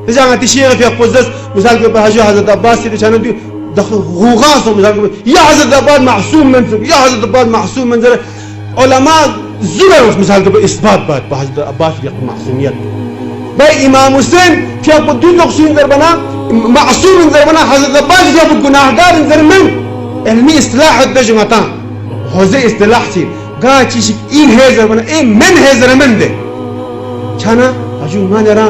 jangan tishir fi qudus misal ke Haji Hazrat Abbas ti chanu di غوغاص مثال يا حضرت عباس معصوم من يا حضرت عباس معصوم من علماء زرر مثال ke isbat بعد حضرت عباس في معصوميت باي امام حسين في بدون تقسيم دربنا معصوم من دربنا حضرت عباس في گناهگار درمن علمي اصلاح الدجمتان هذا اصطلاح شي قاچي شي ان هزر بنا اي من هزر من ده چانا اجو ما نرا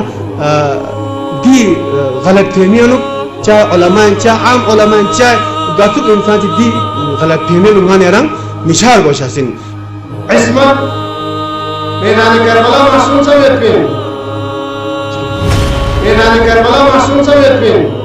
دي غلط فهميانو چا علماء چا عام علماء چا گاتو انسان دي غلط فهميانو ما نرا مثال باشاسين اسمع میدان کربلا معصوم سمیت پین میدان کربلا معصوم سمیت پین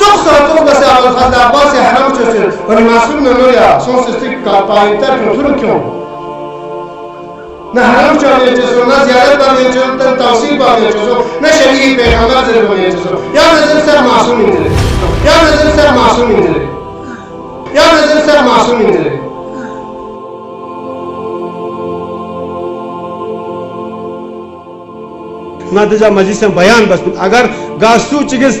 سخت تو بس اول فضل عباس حرام چسل ولی معصوم نمویا سون سستی پایینتر کنترل کیوں نه حرام چالیه چسل نه زیارت باندې چسل نه توصیل باندې چسل نه شریعی پیغمبر زیر باندې چسل یا نظر سر معصوم انجره یا نظر سر معصوم انجره یا نظر سر معصوم انجره ما دجا مجلس بیان بس اگر گاسو چگس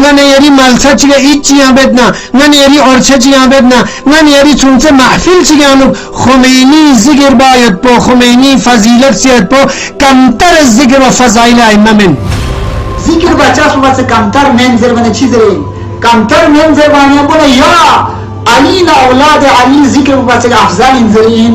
ngane yeri malsa chiga ichi abedna ngane yeri orcha chiga abedna ngane yeri chunse mahfil chiga anu Khomeini zikr bayat po Khomeini fazilat siyat po kamtar zikr wa fazail aimma min zikr bacha suba se kamtar menzer bane chizre kamtar menzer bane bola ya ali la aulad ali zikr bacha afzal inzerin